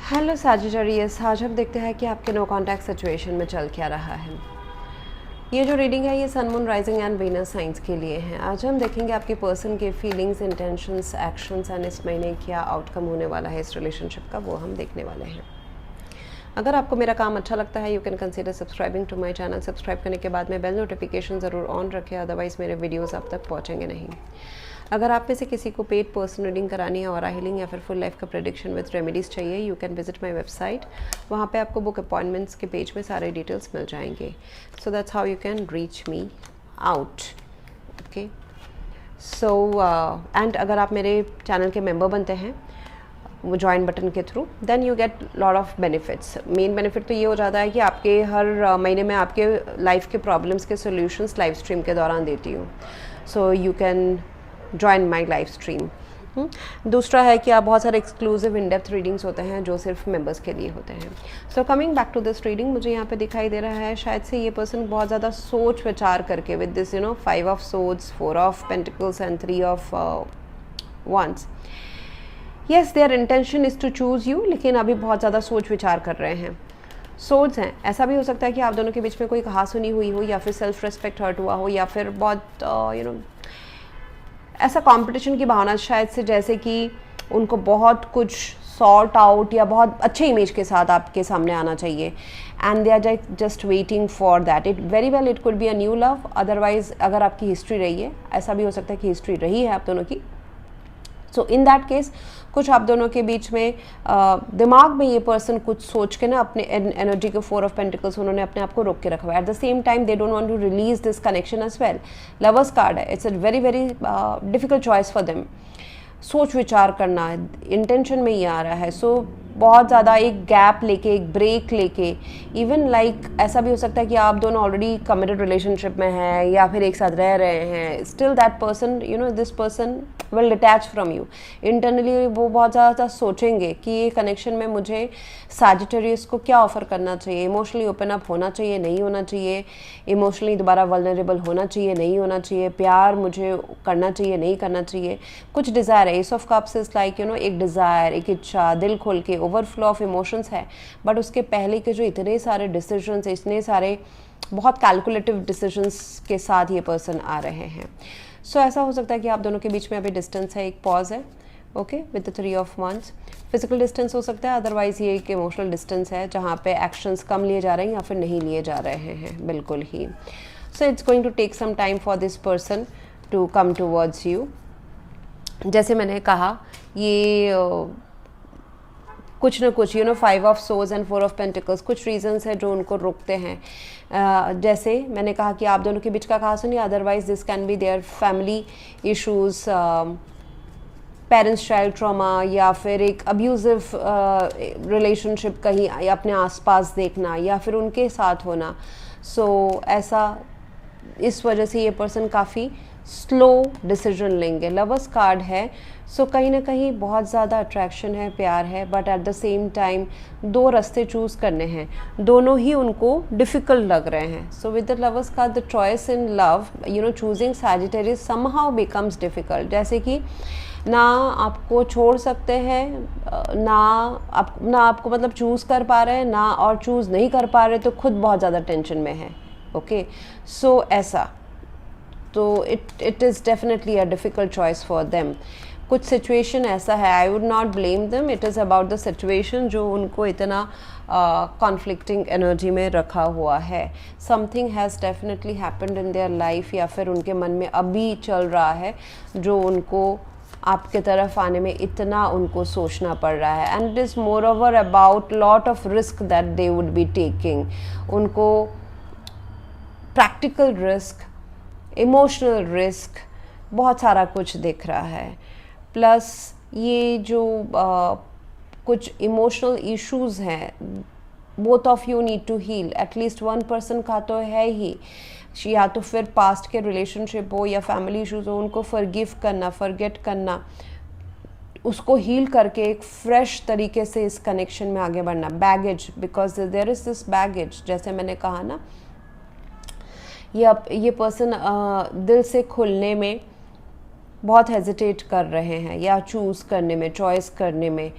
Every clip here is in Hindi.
हेलो सैजिटेरियस, आज हम देखते हैं कि आपके नो कॉन्टैक्ट सिचुएशन में चल क्या रहा है। ये जो रीडिंग है ये sun, moon, rising and Venus science के लिए है। आज हम देखेंगे आपके पर्सन के फीलिंग्स, इंटेंशंस, एक्शंस एंड इस महीने क्या आउटकम होने वाला है इस रिलेशनशिप का, वो हम देखने वाले हैं। अगर आपको मेरा काम अच्छा लगता है you can consider subscribing to my channel. Subscribe करने के बाद में बेल नोटिफिकेशन ज़रूर ऑन रखें, अदरवाइज़ मेरे वीडियोस आप तक पहुंचेंगे नहीं। अगर आप में से किसी को पेड पर्सन रीडिंग करानी है, ऑरा हीलिंग या फिर फुल लाइफ का प्रेडिक्शन विद रेमेडीज़ चाहिए, you can visit my website. वहाँ पे आपको बुक अपॉइंटमेंट्स के पेज में सारे डिटेल्स मिल जाएंगे। So that's how you can reach me out. Okay, so and अगर आप मेरे चैनल के मेंबर बनते हैं वो ज्वाइन बटन के through, then you get lot of benefits. Main benefit तो ये हो जाता है कि आपके हर महीने में आपके लाइफ के प्रॉब्लम्स के सॉल्यूशंस लाइव स्ट्रीम के दौरान देती हूँ। So you can join my live stream. दूसरा है कि आप बहुत सारे एक्सक्लूसिव इन डेप्थ रीडिंग्स होते हैं जो सिर्फ मेंबर्स के लिए होते हैं। So coming back to this reading, मुझे यहाँ पे दिखाई दे रहा है शायद से ये पर्सन बहुत ज़्यादा सोच विचार करके with this 5 of swords, 4 of pentacles and 3 of wands, yes their intention is to choose you, लेकिन अभी बहुत ज़्यादा सोच विचार कर रहे हैं। सोर्ड्स हैं, ऐसा भी हो सकता है कि आप दोनों के बीच में कोई कहा सुनी हुई हो, या फिर सेल्फ रिस्पेक्ट हर्ट हुआ हो, या फिर बहुत ऐसा कंपटीशन की भावना शायद से, जैसे कि उनको बहुत कुछ सॉर्ट आउट या बहुत अच्छे इमेज के साथ आपके सामने आना चाहिए, and they are just waiting for that. It very well it could be a new love, otherwise अगर आपकी हिस्ट्री रही है, ऐसा भी हो सकता है कि हिस्ट्री रही है आप दोनों की। सो इन दैट केस कुछ आप दोनों के बीच में दिमाग में ये पर्सन कुछ सोच के ना अपने एनर्जी के 4 ऑफ पेंटिकल्स उन्होंने अपने आप को रोक के रखा हुआ है। At the same time they don't want to release this connection as well. Lovers card है, it's a very very difficult choice for them. सोच विचार करना इंटेंशन में ही आ रहा है। सो बहुत ज़्यादा एक गैप लेके, एक ब्रेक लेके, इवन लाइक ऐसा भी हो सकता है कि आप दोनों ऑलरेडी कमिटेड रिलेशनशिप में हैं या फिर एक साथ रह रहे हैं, still that person this person will detach from you. Internally वो बहुत ज़्यादा सोचेंगे कि ये कनेक्शन में मुझे सैजिटेरियस को क्या ऑफर करना चाहिए, इमोशनली ओपन अप होना चाहिए, नहीं होना चाहिए, इमोशनली दोबारा वल्नरेबल होना चाहिए, नहीं होना चाहिए, प्यार मुझे करना चाहिए, नहीं करना चाहिए, कुछ डिज़ायर है। S of cups is like एक डिज़ायर, एक इच्छा, दिल खोल के ओवरफ्लो ऑफ इमोशंस है। बट उसके पहले के जो इतने सारे डिसीजंस, इतने सारे बहुत कैलकुलेटिव डिसीजंस के साथ ये पर्सन आ रहे हैं। सो ऐसा हो सकता है कि आप दोनों के बीच में अभी डिस्टेंस है, एक पॉज है, okay, with the 3 of wands. Physical distance हो सकता है, अदरवाइज ये एक इमोशनल डिस्टेंस है जहाँ पे एक्शंस कम लिए जा रहे हैं या फिर नहीं लिए जा रहे हैं बिल्कुल ही। So it's going to take some time for this person to come towards you. जैसे मैंने कहा, ये कुछ ना कुछ 5 of swords and 4 of pentacles, कुछ रीजंस है जो उनको रोकते हैं। जैसे मैंने कहा कि आप दोनों के बीच का कहा सुनिए, otherwise this can be their family issues, parents child trauma, या फिर एक अब्यूजिव रिलेशनशिप कहीं अपने आसपास देखना या फिर उनके साथ होना। सो ऐसा इस वजह से ये पर्सन काफ़ी स्लो डिसीजन लेंगे। लवर्स कार्ड है, सो कहीं ना कहीं बहुत ज़्यादा अट्रैक्शन है, प्यार है, but at the same time 2 रास्ते चूज़ करने हैं, दोनों ही उनको डिफ़िकल्ट लग रहे हैं। So with the lovers card the choice in love, choosing Sagittarius somehow becomes difficult. जैसे कि ना आपको छोड़ सकते हैं, ना आपको मतलब चूज़ कर पा रहे हैं, ना और चूज़ नहीं कर पा रहे, तो खुद बहुत ज़्यादा टेंशन में है। ओके, सो ऐसा तो it is definitely a difficult choice for them. कुछ सिचुएशन ऐसा है, I would not blame them, it is about the situation जो उनको इतना कॉन्फ्लिक्टिंग एनर्जी में रखा हुआ है। Something has definitely happened in their life, या फिर उनके मन में अभी चल रहा है जो उनको आपके तरफ आने में इतना उनको सोचना पड़ रहा है। And it is more over about lot of risk that they would be taking. उनको प्रैक्टिकल रिस्क, इमोशनल रिस्क, बहुत सारा कुछ दिख रहा है। प्लस ये जो कुछ इमोशनल इश्यूज़ हैं, both of you need to heal. At least one person का तो है ही, या तो फिर पास्ट के रिलेशनशिप हो या फैमिली इश्यूज़ हो, उनको फॉरगिव करना, फॉरगेट करना, उसको हील करके एक फ्रेश तरीके से इस कनेक्शन में आगे बढ़ना। Baggage, because there is this baggage, जैसे मैंने कहा ना, ये पर्सन दिल से खुलने में बहुत हेजिटेट कर रहे हैं या चूज़ करने में, चॉइस करने में।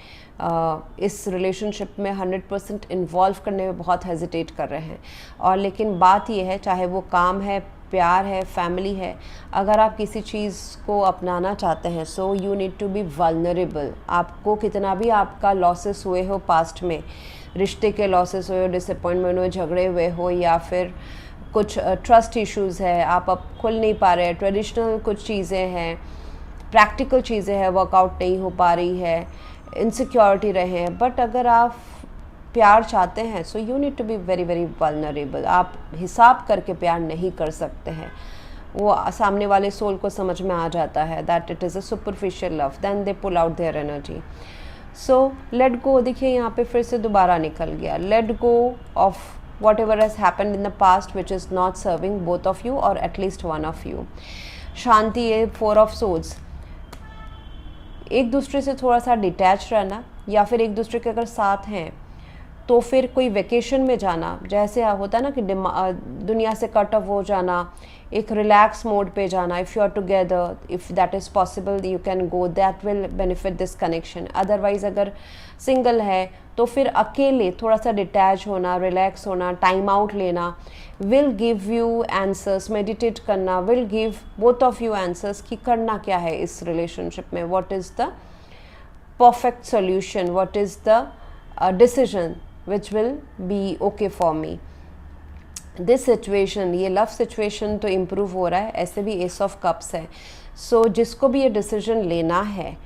इस रिलेशनशिप में 100% इन्वॉल्व करने में बहुत हेजिटेट कर रहे हैं। और लेकिन बात यह है, चाहे वो काम है, प्यार है, फैमिली है, अगर आप किसी चीज़ को अपनाना चाहते हैं so you need to be vulnerable. आपको कितना भी आपका लॉसेस हुए हो पास्ट में, रिश्ते के लॉसेस हुए हो, डिसअपॉइंटमेंट हुए, झगड़े हुए हो, या फिर कुछ ट्रस्ट इश्यूज़ है, आप अब खुल नहीं पा रहे हैं, ट्रेडिशनल कुछ चीज़ें हैं, प्रैक्टिकल चीज़ें हैं, वर्कआउट नहीं हो पा रही है, इनसिक्योरिटी रहे हैं, बट अगर आप प्यार चाहते हैं so you need to be very very vulnerable. आप हिसाब करके प्यार नहीं कर सकते हैं, वो सामने वाले सोल को समझ में आ जाता है that it is a superficial love, then they pull out their energy. So let go, देखिए यहाँ पे फिर से दोबारा निकल गया, let go of whatever has happened in the past which is not serving both of you और एटलीस्ट वन ऑफ यू। शांति है, 4 ऑफ सोर्ड्स, एक दूसरे से थोड़ा सा डिटैच रहना, या फिर एक दूसरे के अगर साथ हैं तो फिर कोई वेकेशन में जाना, जैसे होता है ना कि दुनिया से कट ऑफ हो जाना, एक रिलैक्स मोड पे जाना, if you are together, if that is possible you can go, that will benefit this connection. Otherwise अगर सिंगल है तो फिर अकेले थोड़ा सा डिटैच होना, रिलैक्स होना, टाइम आउट लेना will give you answers. Meditate करना will give both of you answers कि करना क्या है इस रिलेशनशिप में, what is the perfect solution, what is the decision which will be okay for me. This situation, ये लव सिचुएशन तो इम्प्रूव हो रहा है, ऐसे भी एस ऑफ कप्स है। सो जिसको भी ये डिसीजन लेना है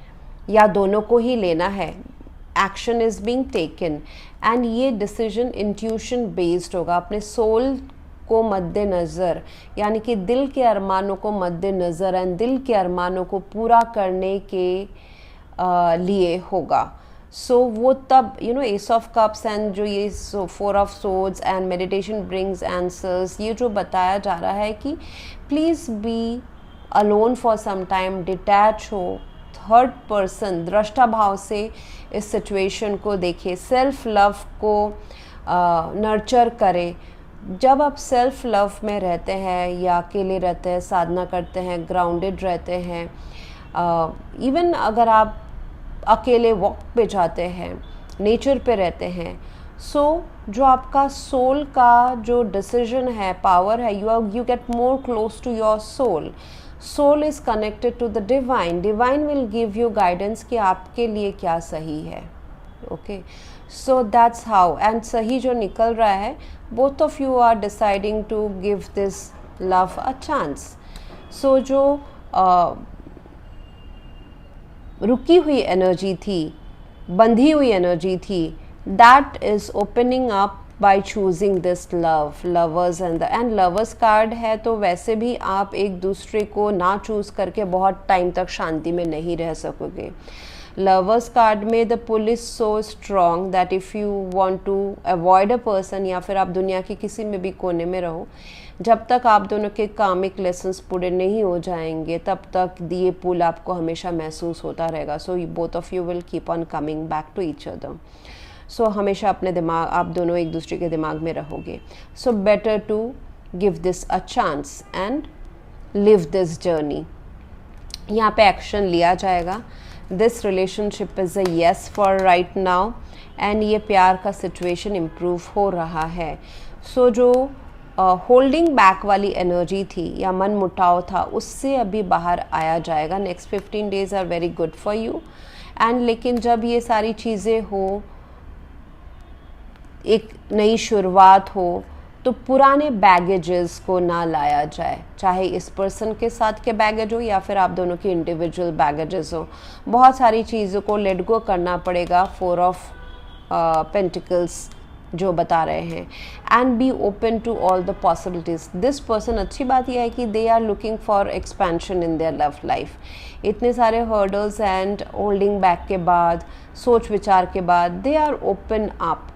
या दोनों को ही लेना है, action is being taken, and ये डिसीजन इंट्यूशन बेस्ड होगा, अपने सोल को मद्देनज़र, यानी कि दिल के अरमानों को मद्देनज़र एंड दिल के अरमानों को पूरा करने के लिए होगा। सो वो तब एस ऑफ कप्स एंड जो ये 4 of swords and meditation brings answers, ये जो बताया जा रहा है कि please be alone for some time, detach हो, थर्ड पर्सन दृष्टा भाव से इस सिचुएशन को देखे, सेल्फ लव को नर्चर करे। जब आप सेल्फ लव में रहते हैं या अकेले रहते हैं, साधना करते हैं, ग्राउंडेड रहते हैं, इवन अगर आप अकेले वॉक पे जाते हैं, नेचर पे रहते हैं, सो जो आपका सोल का जो डिसीजन है, पावर है, you get more close to your soul. Soul is connected to the divine, divine will give you guidance कि आपके लिए क्या सही है। Okay, so that's how, and सही जो निकल रहा है, both of you are deciding to give this love a chance. So जो रुकी हुई एनर्जी थी, बंधी हुई एनर्जी थी, that is opening up by choosing this love, lovers and lovers card है, तो वैसे भी आप एक दूसरे को ना चूज़ करके बहुत टाइम तक शांति में नहीं रह सकोगे। लवर्स कार्ड में the pull is so strong that if you want to avoid a person, या फिर आप दुनिया के किसी में भी कोने में रहो, जब तक आप दोनों के कामिक लेसन्स पूरे नहीं हो जाएंगे तब तक ये पुल आपको हमेशा महसूस होता रहेगा। So both of you will keep on coming back to each other. So हमेशा अपने दिमाग, आप दोनों एक दूसरे के दिमाग में रहोगे। So better to give this a chance and live this journey. यहाँ पे एक्शन लिया जाएगा। This relationship is a yes for right now, and ये प्यार का सिचुएशन इम्प्रूव हो रहा है। सो जो होल्डिंग बैक वाली एनर्जी थी या मन मुटाव था, उससे अभी बाहर आया जाएगा। Next 15 days are very good for you, and लेकिन जब ये सारी चीज़ें हो, एक नई शुरुआत हो, तो पुराने बैगेजेस को ना लाया जाए, चाहे इस पर्सन के साथ के बैगेज हो या फिर आप दोनों के इंडिविजुअल बैगेजेस हो। बहुत सारी चीज़ों को लेट गो करना पड़ेगा। 4 ऑफ पेंटिकल्स जो बता रहे हैं, and be open to all the possibilities. This person, अच्छी बात यह है कि they are looking for expansion in their love life. इतने सारे हर्डल्स एंड होल्डिंग बैक के बाद, सोच विचार के बाद, दे आर ओपन अप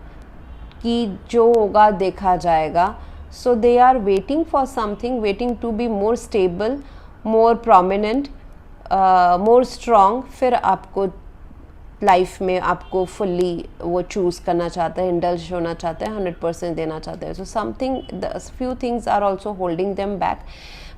कि जो होगा देखा जाएगा। So they are waiting for something, waiting to be more stable, more prominent, more strong. फिर आपको लाइफ में आपको फुल्ली वो चूज़ करना चाहते हैं, इंडल्ज होना चाहते हैं, 100% देना चाहते हैं। So something, few things are also holding them back,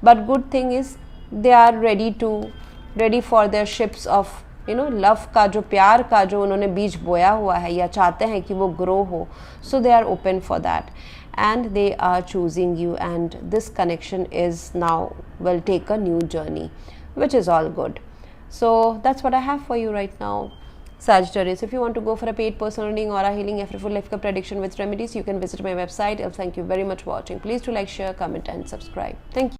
but good thing is they are ready for their ships of love का जो, प्यार का जो उन्होंने बीज बोया हुआ है या चाहते हैं कि वो ग्रो हो, so they are open for that and they are choosing you, and this connection is now will take a new journey, which is all good. So that's what I have for you right now, Sagittarius. If you want to go for a paid personal reading, aura healing, every full life prediction with remedies, you can visit my website. Thank you very much for watching. Please do like, share, comment and subscribe. Thank you.